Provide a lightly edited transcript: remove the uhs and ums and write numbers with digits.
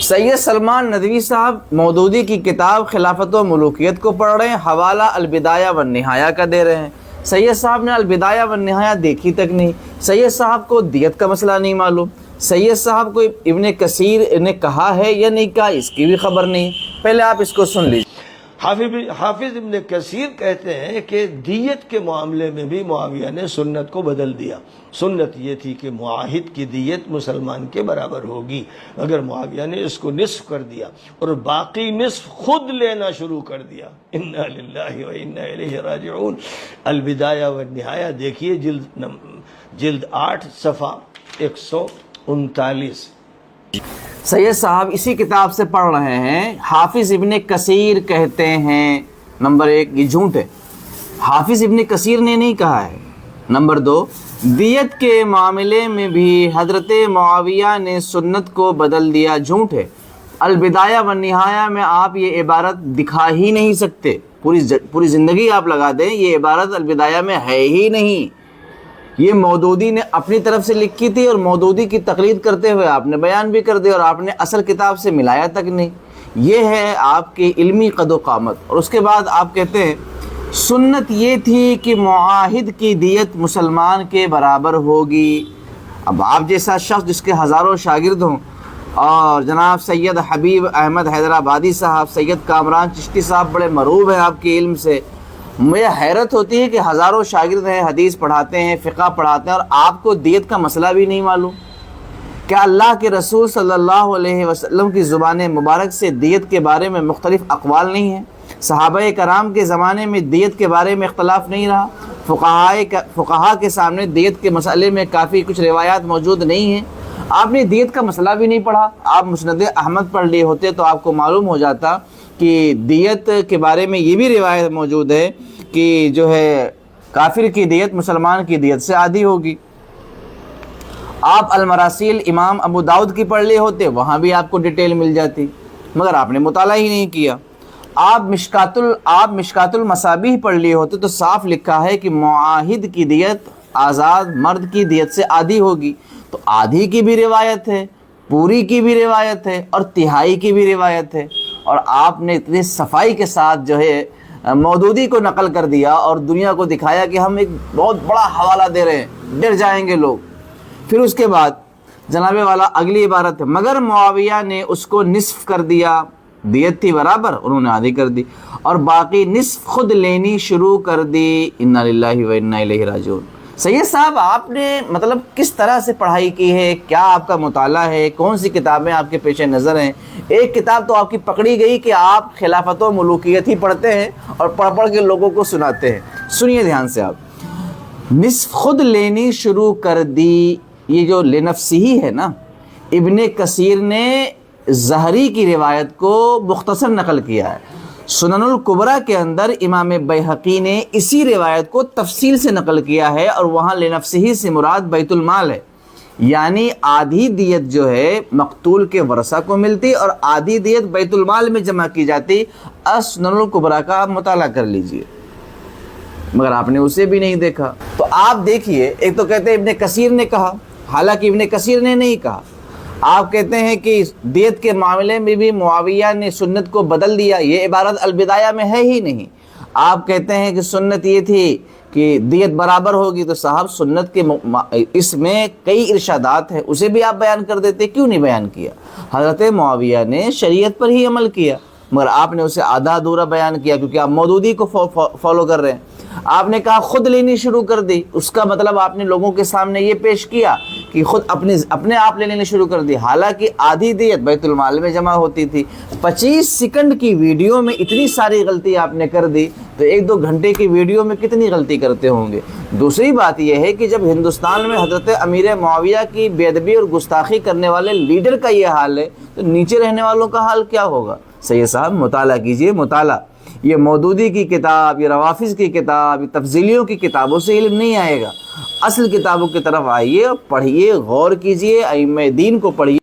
سید سلمان ندوی صاحب مودودی کی کتاب خلافت و ملوکیت کو پڑھ رہے ہیں، حوالہ البدایہ والنہایہ کا دے رہے ہیں۔ سید صاحب نے البدایہ والنہایہ دیکھی تک نہیں، سید صاحب کو دیت کا مسئلہ نہیں معلوم، سید صاحب کو ابن کثیر نے کہا ہے یا نہیں کہا اس کی بھی خبر نہیں۔ پہلے آپ اس کو سن لیجیے۔ حافظ ابن کثیر کہتے ہیں کہ دیت کے معاملے میں بھی معاویہ نے سنت کو بدل دیا۔ سنت یہ تھی کہ معاہد کی دیت مسلمان کے برابر ہوگی، مگر معاویہ نے اس کو نصف کر دیا اور باقی نصف خود لینا شروع کر دیا۔ انا للہ و انا الیہ راجعون۔ البدایہ والنہایہ دیکھیے جلد 8 صفحہ 139۔ سید صاحب اسی کتاب سے پڑھ رہے ہیں، حافظ ابن کثیر کہتے ہیں نمبر 1 یہ جھوٹ ہے، حافظ ابن کثیر نے نہیں کہا ہے۔ نمبر 2 دیت کے معاملے میں بھی حضرت معاویہ نے سنت کو بدل دیا، جھوٹ ہے۔ البدایہ والنہایہ میں آپ یہ عبارت دکھا ہی نہیں سکتے، پوری زندگی آپ لگا دیں یہ عبارت البدایہ میں ہے ہی نہیں، یہ مودودی نے اپنی طرف سے لکھی تھی اور مودودی کی تقلید کرتے ہوئے آپ نے بیان بھی کر دیا اور آپ نے اصل کتاب سے ملایا تک نہیں۔ یہ ہے آپ کی علمی قد و قامت۔ اور اس کے بعد آپ کہتے ہیں سنت یہ تھی کہ معاہد کی دیت مسلمان کے برابر ہوگی۔ اب آپ جیسا شخص جس کے ہزاروں شاگرد ہوں، اور جناب سید حبیب احمد حیدرآبادی صاحب، سید کامران چشتی صاحب بڑے مروب ہیں آپ کے علم سے، مجھے حیرت ہوتی ہے کہ ہزاروں شاگرد ہیں، حدیث پڑھاتے ہیں، فقہ پڑھاتے ہیں، اور آپ کو دیت کا مسئلہ بھی نہیں معلوم۔ کیا اللہ کے رسول صلی اللہ علیہ وسلم کی زبان مبارک سے دیت کے بارے میں مختلف اقوال نہیں ہیں؟ صحابہ کرام کے زمانے میں دیت کے بارے میں اختلاف نہیں رہا؟ فقہاء کے سامنے دیت کے مسئلے میں کافی کچھ روایات موجود نہیں ہیں؟ آپ نے دیت کا مسئلہ بھی نہیں پڑھا، آپ مسند احمد پڑھ لیے ہوتے تو آپ کو معلوم ہو جاتا کہ دیت کے بارے میں یہ بھی روایت موجود ہے کہ جو ہے کافر کی دیت مسلمان کی دیت سے آدھی ہوگی۔ آپ المراسیل امام ابو داؤد کی پڑھ لیے ہوتے، وہاں بھی آپ کو ڈیٹیل مل جاتی، مگر آپ نے مطالعہ ہی نہیں کیا۔ آپ مشکات المصابیح پڑھ لیے ہوتے تو صاف لکھا ہے کہ معاہد کی دیت آزاد مرد کی دیت سے آدھی ہوگی، تو آدھی کی بھی روایت ہے، پوری کی بھی روایت ہے اور تہائی کی بھی روایت ہے، اور آپ نے اتنی صفائی کے ساتھ جو ہے مودودی کو نقل کر دیا اور دنیا کو دکھایا کہ ہم ایک بہت بڑا حوالہ دے رہے ہیں، ڈر جائیں گے لوگ۔ پھر اس کے بعد جناب والا اگلی عبارت ہے، مگر معاویہ نے اس کو نصف کر دیا، دیت تھی برابر، انہوں نے آدھی کر دی اور باقی نصف خود لینی شروع کر دی۔ انا للہ و انا الیہ راجعون۔ سید صاحب آپ نے مطلب کس طرح سے پڑھائی کی ہے، کیا آپ کا مطالعہ ہے، کون سی کتابیں آپ کے پیش نظر ہیں؟ ایک کتاب تو آپ کی پکڑی گئی کہ آپ خلافت و ملوکیت ہی پڑھتے ہیں اور پڑھ کے لوگوں کو سناتے ہیں۔ سنیے دھیان سے، آپ نصف خود لینی شروع کر دی، یہ جو لنفسی ہے نا، ابن کثیر نے زہری کی روایت کو مختصر نقل کیا ہے، سنن الکبریٰ کے اندر امام بیہقی نے اسی روایت کو تفصیل سے نقل کیا ہے اور وہاں لنفسہ سے مراد بیت المال ہے، یعنی آدھی دیت جو ہے مقتول کے ورثہ کو ملتی اور آدھی دیت بیت المال میں جمع کی جاتی۔ سنن الکبریٰ کا آپ مطالعہ کر لیجئے، مگر آپ نے اسے بھی نہیں دیکھا۔ تو آپ دیکھیے، ایک تو کہتے ہیں ابن کثیر نے کہا، حالانکہ ابن کثیر نے نہیں کہا۔ آپ کہتے ہیں کہ دیت کے معاملے میں بھی معاویہ نے سنت کو بدل دیا، یہ عبارت البدایہ میں ہے ہی نہیں۔ آپ کہتے ہیں کہ سنت یہ تھی کہ دیت برابر ہوگی، تو صاحب سنت کے اس میں کئی ارشادات ہیں، اسے بھی آپ بیان کر دیتے، کیوں نہیں بیان کیا؟ حضرت معاویہ نے شریعت پر ہی عمل کیا، مگر آپ نے اسے آدھا ادھورا بیان کیا کیونکہ آپ مودودی کو فالو کر رہے ہیں۔ آپ نے کہا خود لینی شروع کر دی، اس کا مطلب آپ نے لوگوں کے سامنے یہ پیش کیا کہ خود اپنے آپ لینی شروع کر دی، حالانکہ آدھی دیت بیت المال میں جمع ہوتی تھی۔ 25 سیکنڈ کی ویڈیو میں اتنی ساری غلطی آپ نے کر دی، تو 1-2 گھنٹے کی ویڈیو میں کتنی غلطی کرتے ہوں گے؟ دوسری بات یہ ہے کہ جب ہندوستان میں حضرت امیر معاویہ کی بے ادبی اور گستاخی کرنے والے لیڈر کا یہ حال ہے، تو نیچے رہنے والوں کا حال کیا ہوگا؟ سید صاحب مطالعہ کیجئے، مطالعہ۔ یہ مودودی کی کتاب، یہ روافظ کی کتاب، یہ تفضیلیوں کی کتابوں سے علم نہیں آئے گا، اصل کتابوں کی طرف آئیے اور پڑھیے، غور کیجئے، ائمہ دین کو پڑھیے۔